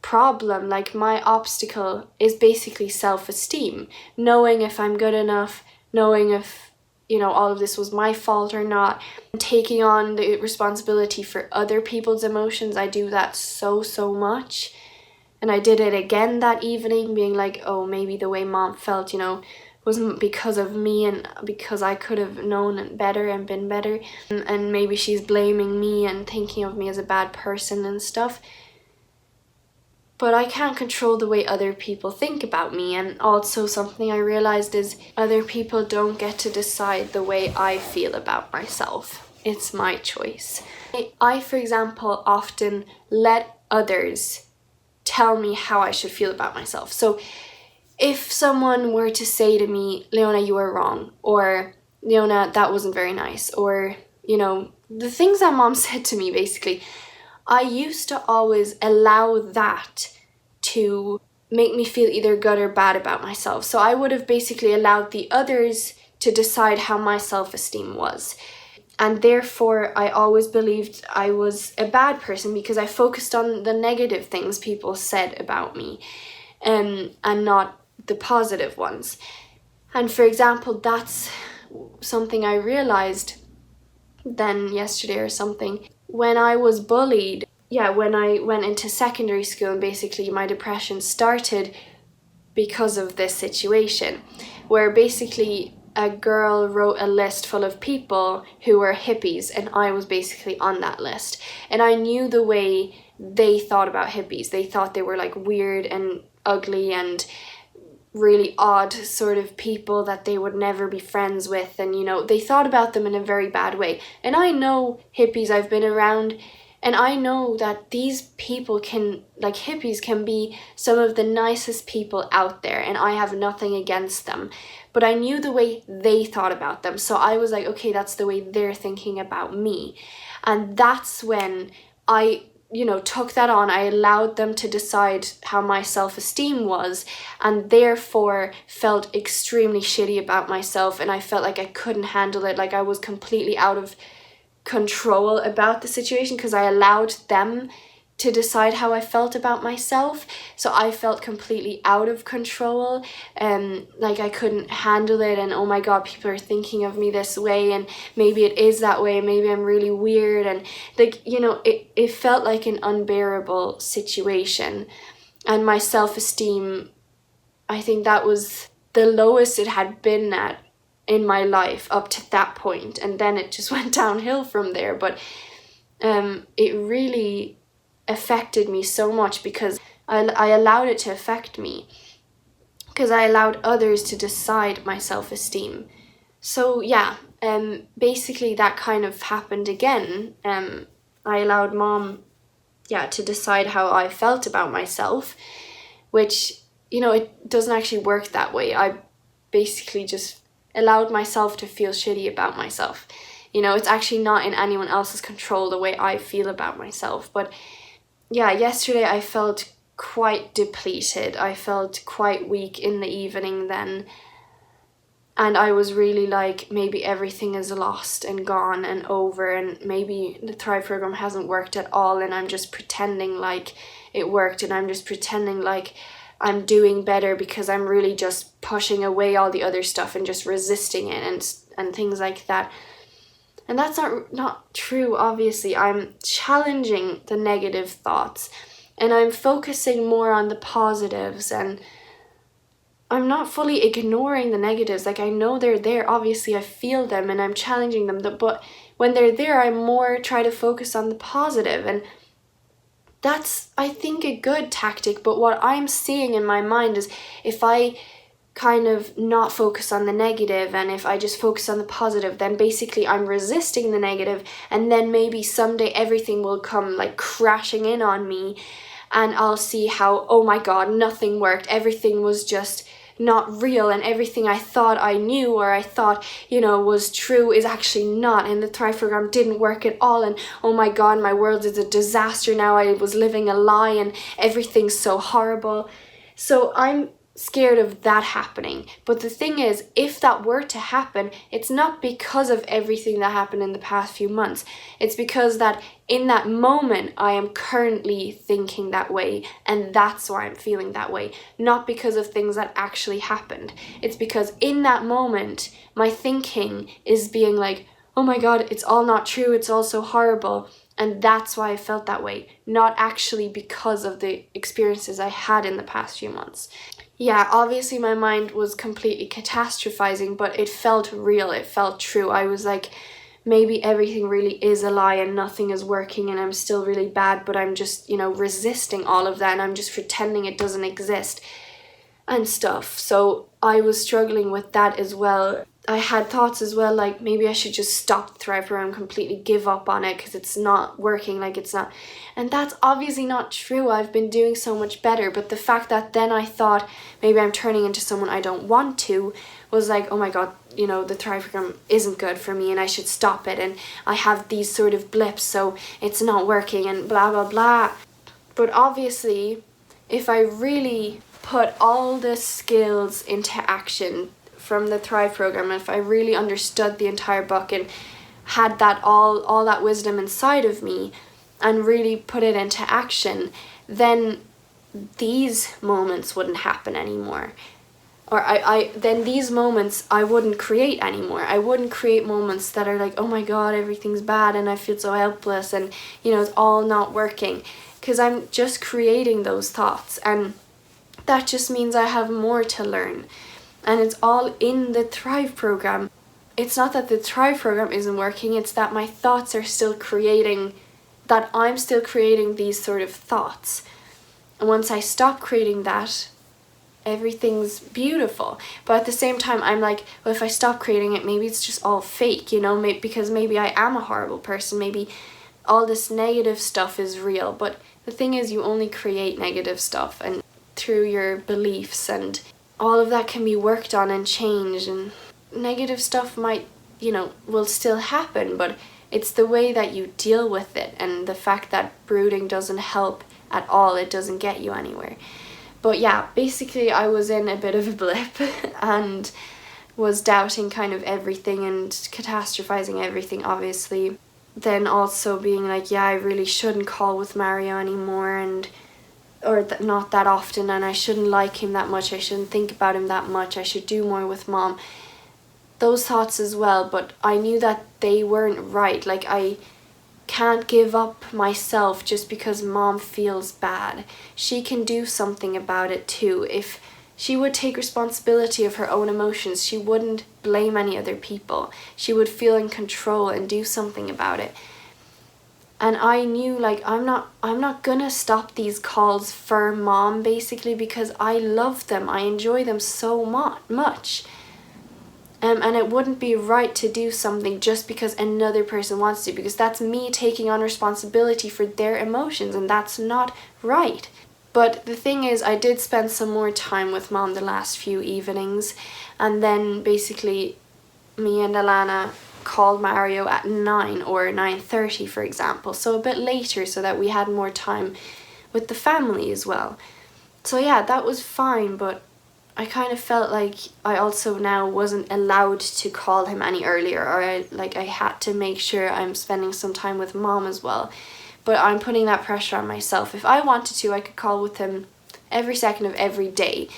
problem, my obstacle is basically self-esteem. Knowing if I'm good enough, knowing if, all of this was my fault or not, taking on the responsibility for other people's emotions. I do that so much. And I did it again that evening, being oh, maybe the way Mom felt, wasn't because of me, and because I could have known better and been better. And maybe she's blaming me and thinking of me as a bad person and stuff. But I can't control the way other people think about me. And also something I realized is other people don't get to decide the way I feel about myself. It's my choice. I, for example, often let others tell me how I should feel about myself. So if someone were to say to me, Leona, you are wrong, or Leona, that wasn't very nice, or, the things that Mom said to me, basically, I used to always allow that to make me feel either good or bad about myself. So I would have basically allowed the others to decide how my self-esteem was. And therefore, I always believed I was a bad person because I focused on the negative things people said about me, and not the positive ones. And for example, that's something I realized then yesterday or something. When I was bullied, when I went into secondary school, and basically my depression started because of this situation, where basically a girl wrote a list full of people who were hippies, and I was basically on that list. And I knew the way they thought about hippies. They thought they were like weird and ugly and really odd sort of people that they would never be friends with, and they thought about them in a very bad way. And I know hippies, I've been around, and I know that these people hippies can be some of the nicest people out there, and I have nothing against them. But I knew the way they thought about them, so I was like, okay, that's the way they're thinking about me. And that's when I took that on. I allowed them to decide how my self-esteem was, and therefore felt extremely shitty about myself, and I felt like I couldn't handle it, like I was completely out of control about the situation because I allowed them to decide how I felt about myself. So I felt completely out of control, like I couldn't handle it, and oh my god, people are thinking of me this way, and maybe it is that way, maybe I'm really weird, and it felt like an unbearable situation. And my self-esteem, I think that was the lowest it had been at in my life up to that point, and then it just went downhill from there. But it really affected me so much because I allowed it to affect me, because I allowed others to decide my self-esteem. So basically that kind of happened again. I allowed mom to decide how I felt about myself, which it doesn't actually work that way. I basically just allowed myself to feel shitty about myself. It's actually not in anyone else's control the way I feel about myself. But yesterday I felt quite depleted. I felt quite weak in the evening then. And I was really like, maybe everything is lost and gone and over, and maybe the Thrive program hasn't worked at all, and I'm just pretending like it worked, and I'm just pretending like I'm doing better because I'm really just pushing away all the other stuff and just resisting it and things like that. And that's not true, obviously. I'm challenging the negative thoughts, and I'm focusing more on the positives, and I'm not fully ignoring the negatives. Like, I know they're there, obviously I feel them, and I'm challenging them, but when they're there, I more try to focus on the positive, and that's, I think, a good tactic. But what I'm seeing in my mind is, if I kind of not focus on the negative and if I just focus on the positive, then basically I'm resisting the negative, and then maybe someday everything will come like crashing in on me, and I'll see how, oh my god, nothing worked, everything was just not real, and everything I thought I knew or I thought was true is actually not, and the Thrive program didn't work at all, and oh my god, my world is a disaster now, I was living a lie and everything's so horrible. So I'm scared of that happening. But the thing is, if that were to happen, it's not because of everything that happened in the past few months. It's because that in that moment I am currently thinking that way, and that's why I'm feeling that way, not because of things that actually happened. It's because in that moment my thinking is being like, oh my god, it's all not true, it's all so horrible. And that's why I felt that way, not actually because of the experiences I had in the past few months. Obviously my mind was completely catastrophizing, but it felt real, it felt true. I was like, maybe everything really is a lie and nothing is working and I'm still really bad, but I'm just, resisting all of that, and I'm just pretending it doesn't exist and stuff. So I was struggling with that as well. I had thoughts as well, like maybe I should just stop the Thrive program, completely give up on it because it's not working, like it's not. And that's obviously not true. I've been doing so much better. But the fact that then I thought maybe I'm turning into someone I don't want to was like, oh my god, the Thrive program isn't good for me and I should stop it. And I have these sort of blips, so it's not working and blah, blah, blah. But obviously, if I really put all the skills into action from the Thrive program, if I really understood the entire book and had that all that wisdom inside of me and really put it into action, then these moments wouldn't happen anymore. or then these moments I wouldn't create anymore. I wouldn't create moments that are like, oh my god, everything's bad and I feel so helpless and it's all not working, because I'm just creating those thoughts, and that just means I have more to learn. And it's all in the Thrive program. It's not that the Thrive program isn't working, it's that my thoughts are still creating, that I'm still creating these sort of thoughts. And once I stop creating that, everything's beautiful. But at the same time, I'm like, well, if I stop creating it, maybe it's just all fake, because maybe I am a horrible person. Maybe all this negative stuff is real. But the thing is, you only create negative stuff, and through your beliefs, and all of that can be worked on and changed, and negative stuff might, will still happen, but it's the way that you deal with it, and the fact that brooding doesn't help at all. It doesn't get you anywhere. But yeah, basically I was in a bit of a blip and was doubting kind of everything and catastrophizing everything, obviously. Then also being like, yeah, I really shouldn't call with Mario anymore, or not that often, and I shouldn't like him that much, I shouldn't think about him that much, I should do more with Mom. Those thoughts as well, but I knew that they weren't right. Like, I can't give up myself just because Mom feels bad. She can do something about it too. If she would take responsibility of her own emotions, she wouldn't blame any other people. She would feel in control and do something about it. And I knew, like, I'm not gonna stop these calls for Mom, basically, because I love them. I enjoy them so much. And it wouldn't be right to do something just because another person wants to, because that's me taking on responsibility for their emotions, and that's not right. But the thing is, I did spend some more time with Mom the last few evenings, and then basically me and Alana called Mario at 9 or 9:30, for example, so a bit later, so that we had more time with the family as well. So yeah, that was fine, but I kind of felt like I also now wasn't allowed to call him any earlier, or I had to make sure I'm spending some time with Mom as well. But I'm putting that pressure on myself. If I wanted to, I could call with him every second of every day.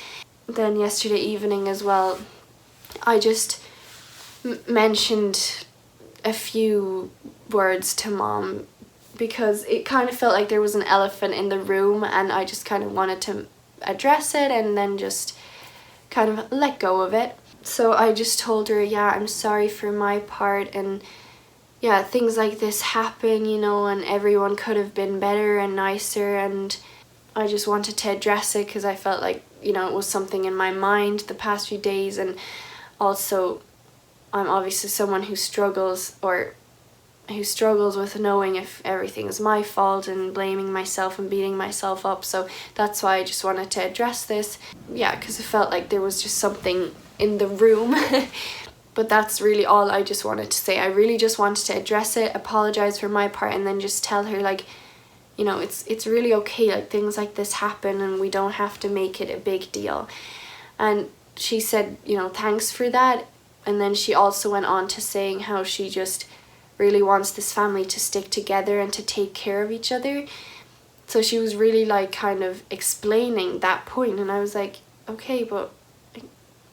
Then yesterday evening as well, I just mentioned a few words to Mom, because it kind of felt like there was an elephant in the room, and I just kind of wanted to address it and then just kind of let go of it. So I just told her, yeah, I'm sorry for my part, and yeah, things like this happen, and everyone could have been better and nicer, and I just wanted to address it because I felt like, it was something in my mind the past few days. And also, I'm obviously someone who struggles with knowing if everything is my fault and blaming myself and beating myself up. So that's why I just wanted to address this. Yeah, because it felt like there was just something in the room. But that's really all I just wanted to say. I really just wanted to address it, apologize for my part, and then just tell her, like, it's really okay. Like, things like this happen and we don't have to make it a big deal. And she said, thanks for that. And then she also went on to saying how she just really wants this family to stick together and to take care of each other. So she was really like kind of explaining that point, and I was like, okay, but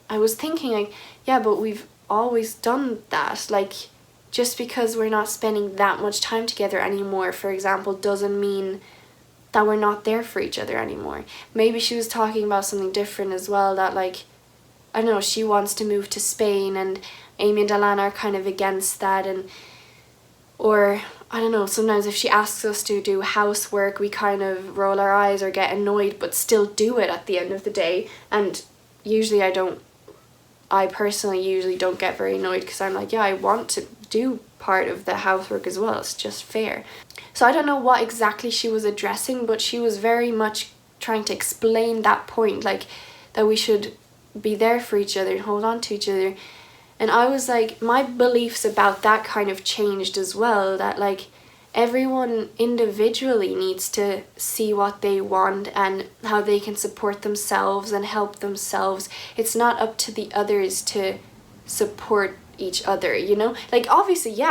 I was thinking like, yeah, but we've always done that. Like, just because we're not spending that much time together anymore, for example, doesn't mean that we're not there for each other anymore. Maybe she was talking about something different as well, that like, I don't know, she wants to move to Spain and Amy and Alana are kind of against that, or I don't know, sometimes if she asks us to do housework, we kind of roll our eyes or get annoyed, but still do it at the end of the day. And usually I personally usually don't get very annoyed, because I'm like, yeah, I want to do part of the housework as well, it's just fair. So I don't know what exactly she was addressing, but she was very much trying to explain that point, like that we should be there for each other and hold on to each other. And I was like, my beliefs about that kind of changed as well, that like everyone individually needs to see what they want and how they can support themselves and help themselves. It's not up to the others to support each other, Like, obviously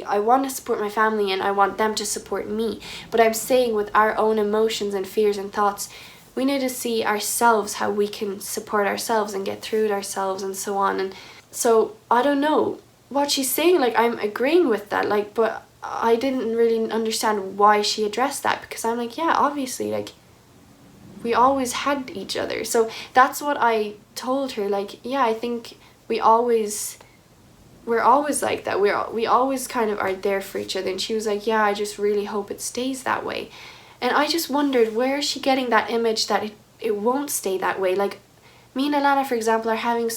I want to support my family and I want them to support me, but I'm saying with our own emotions and fears and thoughts, we need to see ourselves, how we can support ourselves and get through it ourselves and so on. And so I don't know what she's saying, like I'm agreeing with that, like, but I didn't really understand why she addressed that, because I'm like, yeah, obviously, like, we always had each other. So that's what I told her, like, yeah, I think we're always like that. We always kind of are there for each other. And she was like, yeah, I just really hope it stays that way. And I just wondered, where is she getting that image that it won't stay that way? Like, me and Alana, for example, are having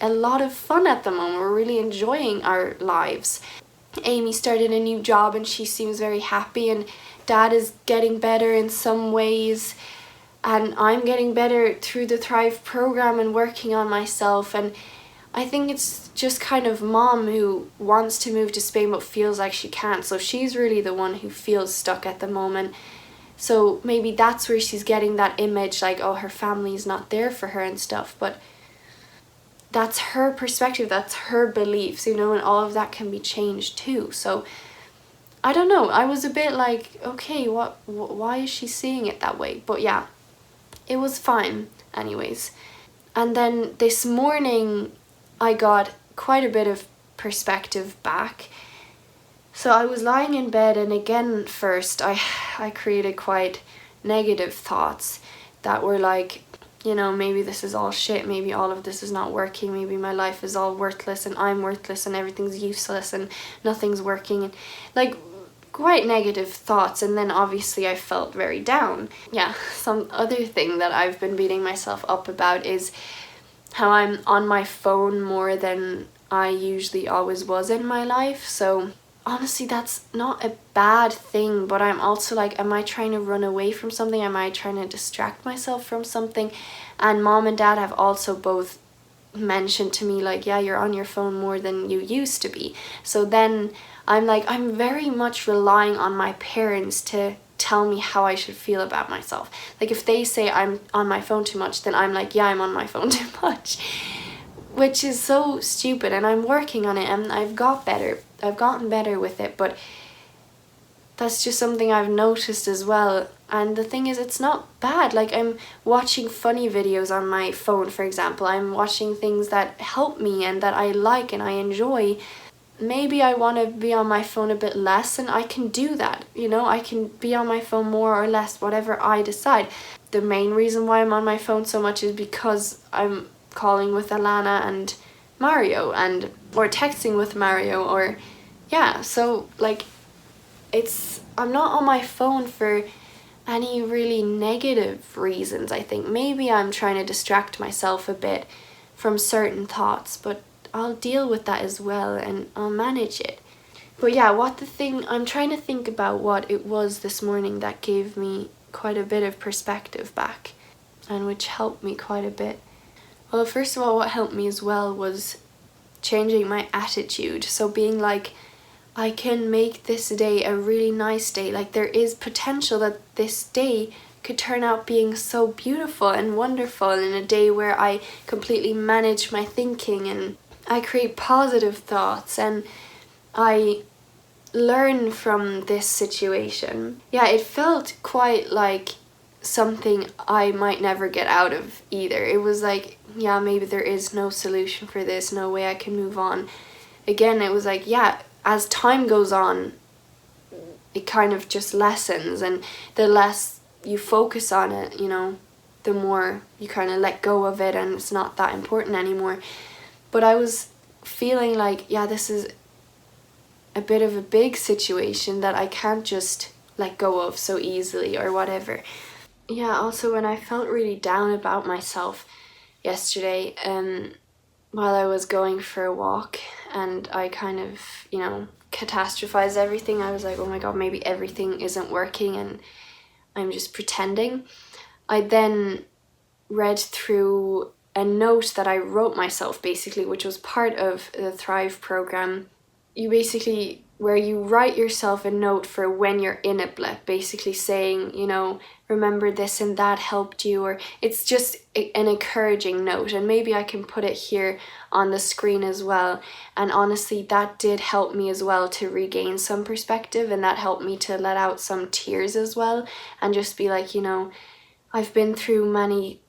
a lot of fun at the moment. We're really enjoying our lives. Amy started a new job and she seems very happy, and Dad is getting better in some ways, and I'm getting better through the Thrive program and working on myself. And I think it's just kind of Mom who wants to move to Spain but feels like she can't. So she's really the one who feels stuck at the moment. So maybe that's where she's getting that image, like, oh, her family's not there for her and stuff. But that's her perspective, that's her beliefs, and all of that can be changed too. So I don't know, I was a bit like, okay, why is she seeing it that way? But yeah, it was fine anyways. And then this morning I got quite a bit of perspective back. So I was lying in bed, and again, first I created quite negative thoughts that were like, maybe this is all shit, maybe all of this is not working, maybe my life is all worthless and I'm worthless and everything's useless and nothing's working, and like quite negative thoughts. And then obviously I felt very down. Yeah, some other thing that I've been beating myself up about is how I'm on my phone more than I usually always was in my life. So honestly, that's not a bad thing, but I'm also like, am I trying to run away from something? Am I trying to distract myself from something? And Mom and Dad have also both mentioned to me, like, yeah, you're on your phone more than you used to be. So then I'm like, I'm very much relying on my parents to tell me how I should feel about myself. Like, if they say I'm on my phone too much, then I'm like, yeah, I'm on my phone too much. Which is so stupid, and I'm working on it, and I've gotten better with it, but that's just something I've noticed as well. And the thing is, it's not bad. Like, I'm watching funny videos on my phone, for example. I'm watching things that help me and that I like and I enjoy. Maybe I want to be on my phone a bit less, and I can do that. I can be on my phone more or less, whatever I decide. The main reason why I'm on my phone so much is because I'm calling with Alana and Mario, or texting with Mario, or yeah. So like, I'm not on my phone for any really negative reasons. I think maybe I'm trying to distract myself a bit from certain thoughts, but I'll deal with that as well and I'll manage it. But yeah, I'm trying to think about what it was this morning that gave me quite a bit of perspective back, and which helped me quite a bit. Well, first of all, what helped me as well was changing my attitude. So being like, I can make this day a really nice day. Like, there is potential that this day could turn out being so beautiful and wonderful, in a day where I completely manage my thinking and I create positive thoughts and I learn from this situation. Yeah, it felt quite like something I might never get out of either. It was like, yeah, maybe there is no solution for this, no way I can move on. Again, it was like, yeah, as time goes on, it kind of just lessens, and the less you focus on it, the more you kind of let go of it and it's not that important anymore. But I was feeling like, yeah, this is a bit of a big situation that I can't just let go of so easily or whatever. Yeah, also when I felt really down about myself yesterday, while I was going for a walk, and I kind of, catastrophized everything. I was like, oh my god, maybe everything isn't working and I'm just pretending. I then read through a note that I wrote myself, basically, which was part of the Thrive program. Where you write yourself a note for when you're in a blip, basically saying, remember this and that helped you, or it's just an encouraging note. And maybe I can put it here on the screen as well. And honestly, that did help me as well to regain some perspective, and that helped me to let out some tears as well, and just be like, I've been through many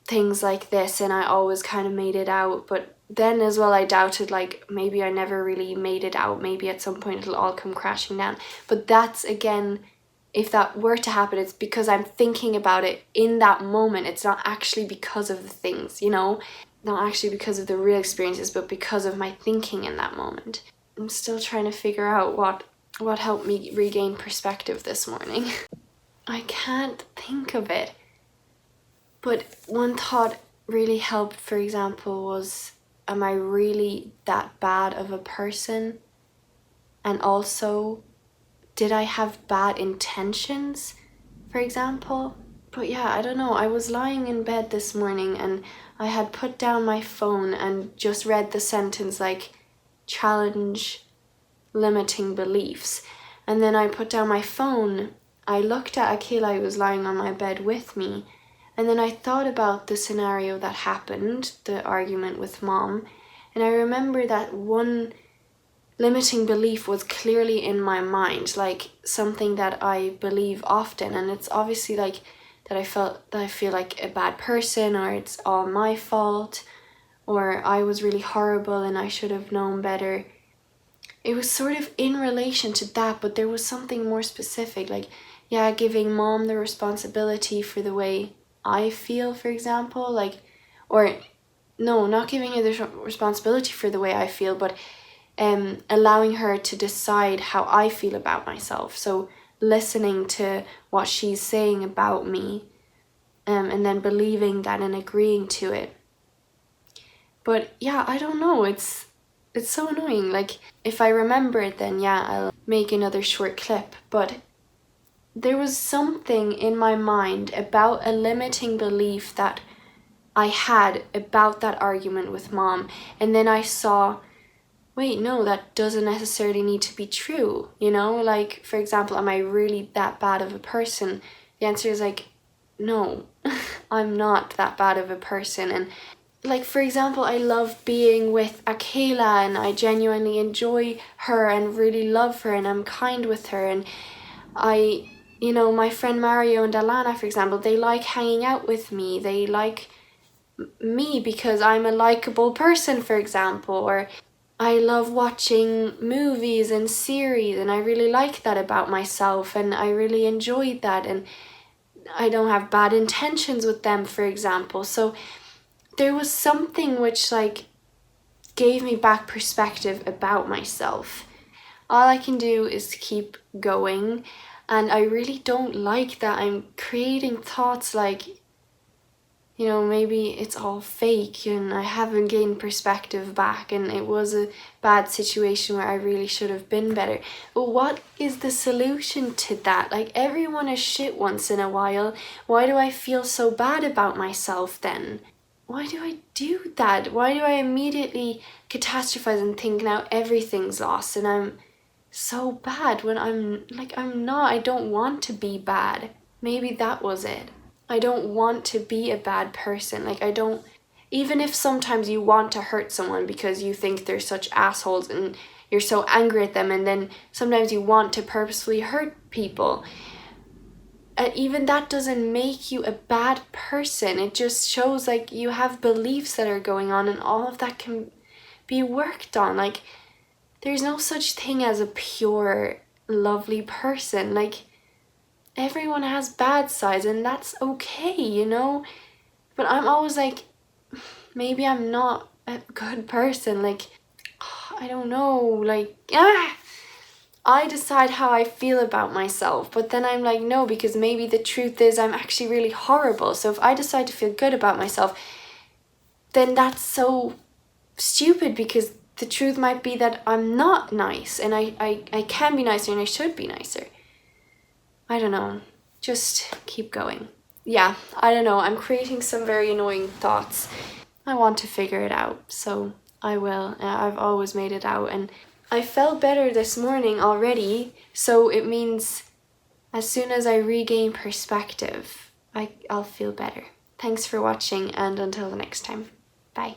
things like this and I always kind of made it out, but then as well I doubted, like, maybe I never really made it out, maybe at some point it'll all come crashing down. But that's, again, if that were to happen, it's because I'm thinking about it in that moment. It's not actually because of the things, you know, not actually because of the real experiences, but because of my thinking in that moment. I'm still trying to figure out what helped me regain perspective this morning. I can't think of it. But one thought really helped, for example, was, am I really that bad of a person? And also, did I have bad intentions, for example? But yeah, I don't know. I was lying in bed this morning and I had put down my phone and just read the sentence like, challenge limiting beliefs. And then I put down my phone. I looked at Akila, who was lying on my bed with me. And then I thought about the scenario that happened, the argument with Mom. And I remember that one limiting belief was clearly in my mind, like something that I believe often. And it's obviously like that I feel like a bad person, or it's all my fault, or I was really horrible and I should have known better. It was sort of in relation to that, but there was something more specific, like, yeah, giving Mom the responsibility for the way I feel, for example, like, or no, not giving her the responsibility for the way I feel, but allowing her to decide how I feel about myself. So listening to what she's saying about me, and then believing that and agreeing to it. But yeah, I don't know, it's so annoying. Like, if I remember it, then yeah, I'll make another short clip. But there was something in my mind about a limiting belief that I had about that argument with Mom. And then I saw, wait, no, that doesn't necessarily need to be true. You know, like, for example, am I really that bad of a person? The answer is like, no, I'm not that bad of a person. And like, for example, I love being with Akela and I genuinely enjoy her and really love her and I'm kind with her. And my friend Mario and Alana, for example, they like hanging out with me. They like me because I'm a likable person, for example. Or I love watching movies and series and I really like that about myself and I really enjoyed that. And I don't have bad intentions with them, for example. So there was something which like gave me back perspective about myself. All I can do is keep going, and I really don't like that I'm creating thoughts like, maybe it's all fake and I haven't gained perspective back and it was a bad situation where I really should have been better. But what is the solution to that? Like, everyone is shit once in a while. Why do I feel so bad about myself then? Why do I do that? Why do I immediately catastrophize and think now everything's lost and I'm so bad when I'm not. I don't want to be bad. Maybe that was it. I don't want to be a bad person. Like, I don't, even if sometimes you want to hurt someone because you think they're such assholes and you're so angry at them, and then sometimes you want to purposefully hurt people. Even that doesn't make you a bad person. It just shows like you have beliefs that are going on and all of that can be worked on. Like, there's no such thing as a pure, lovely person. Like, everyone has bad sides and that's okay, But I'm always like, maybe I'm not a good person. Like, I don't know. Like, I decide how I feel about myself, but then I'm like, no, because maybe the truth is I'm actually really horrible. So if I decide to feel good about myself, then that's so stupid, because the truth might be that I'm not nice and I can be nicer and I should be nicer. I don't know. Just keep going. Yeah, I don't know. I'm creating some very annoying thoughts. I want to figure it out, so I will. I've always made it out, and I felt better this morning already, so it means as soon as I regain perspective, I'll feel better. Thanks for watching, and until the next time. Bye.